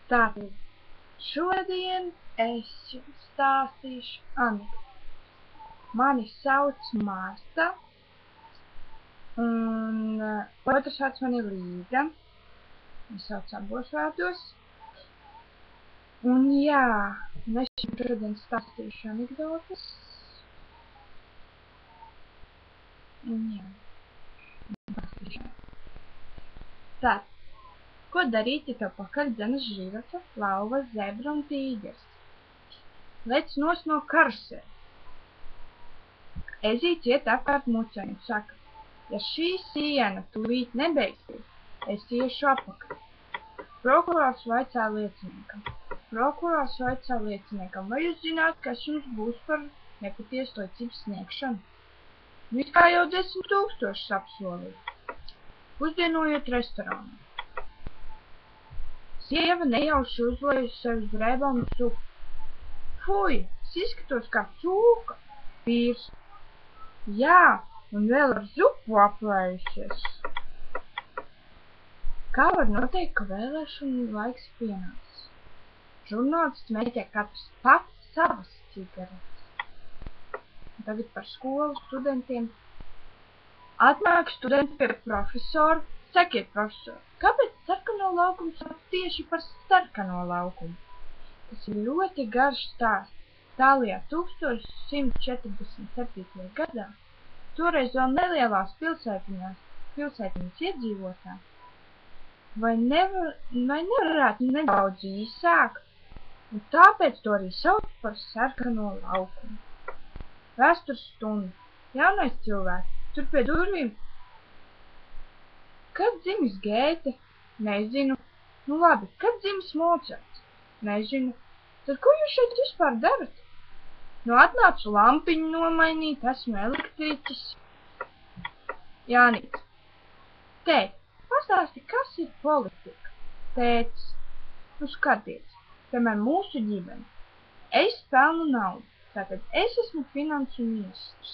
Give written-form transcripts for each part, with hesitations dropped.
Tātad šodien es jums stāstīšu anekdoti. Mani sauc Marta, un otrs vārds man ir Līga. Mēs sauc abos vārdos. Un jā, es jums šodien stāstīšu anekdotes. Un jā, pastīšu. Tātad. Ko darīt, ja tev pakaļ dzenas žirafa, lauva, zebra un tīģeris? Lec nos no karusēļa. Ezīts iet apkārt mucei un saka, ja šī siena tūlīt nebeigsies, es iešu apakaļ. Prokurors vaicā lieciniekam, vai jūs zināt, kas jums būs par nepatiesu liecības sniegšanu? It kā jau 10 000 apsolīja. Pusdienojot restorānā. Sieva nejauši uzlēja sev uz drēbām un suku. Fuj, es izskatos kā cūka. Vīrs. Jā, un vēl ar zupu aplējusies. Kā var noteikt, ka vēlēšanu laiks pienācis? Žurnālists mēģē katrs pats savas cigaretes. Tagad par skolu studentiem. Atnāk studenti pie profesora. Sakiet, profesor, kāpēc sarkano laukumu sauc tieši par sarkano laukumu? Tas ir ļoti garš stāsts. Tālijā 1147. gadā, toreiz vēl nelielās pilsētiņas iedzīvotāji, vai nevarētu nedaudz īsāk, un tāpēc to arī sauc par sarkano laukumu. Vēstures stunda. Jaunais cilvēks, tur pie durvīm. Kad dzimis Gēte? Nezinu. Nu labi, kad dzimis Mocarts? Nezinu. Tad ko jūs šeit vispār darat? Nu atnācu lampiņu nomainīt, esmu elektriķis. Jānis. Tēt, pastāsti, kas ir politika? Tētis. Nu skaties, piemēram mūsu ģimene. Es pelnu naudu, tātad es esmu finansu ministrs.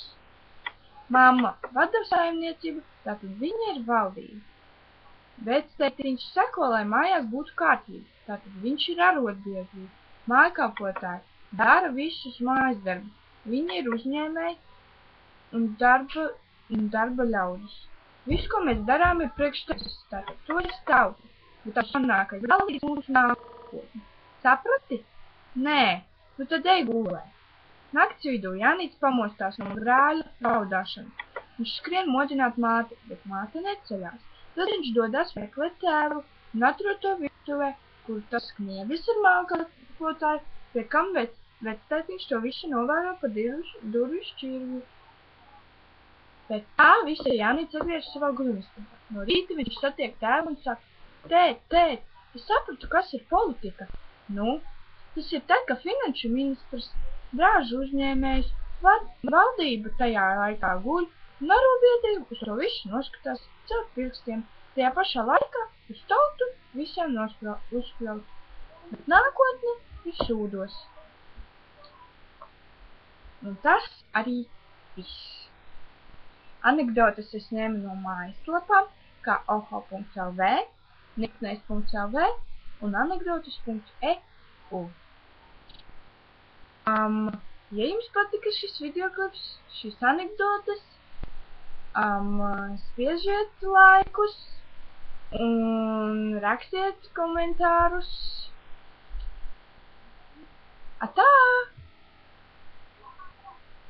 Mamma vada saimniecību, tātad viņa ir valdība. Vectētiņš seko, lai mājās būtu kārtība, tātad viņš ir arotbiedrība. Mājkalpotāji dara visus mājas darbus. Viņi ir uzņēmēji un darba ļaudis. Viss, ko mēs darām, ir priekš tevis, tātad to es tautu, bet tas sanākais valdīs mūsu nākotni. Saprati? Nē, nu tad ej gulēt. Nakts vidū Janīts pamostās no brāļa raudāšanas. Viņš skrien modināt māti, bet māte neceļās. Tad viņš dodas meklēt tēvu un atrod to virtuvē, kur tas knievis ar mājkalpotāju, pie kam vectētiņš to visu novēro pa durvju šķirvi. Pēc tā visa Janīts atgriež savā guļamistabā. No rīta viņš satiek tēvu un saka, tēt, es sapratu, kas ir politika. Nu, tas ir tad, ka finanšu ministrs, brāžu uzņēmējs, valdība tajā laikā guļ, un arotbiedrība uz to visu noskatās caur pirkstiem, tajā pašā laikā uz tautu visiem uzspļaut. Bet nākotne ir sūdos. Un tas arī viss. Anekdotes es ņēmu no mājaslapām, kā oho.lv, niknais.lv un anekdotes.eu. Ja jums patika šis videoklips, šis anekdotes, spiežiet laikus un rakstiet komentārus. Atā!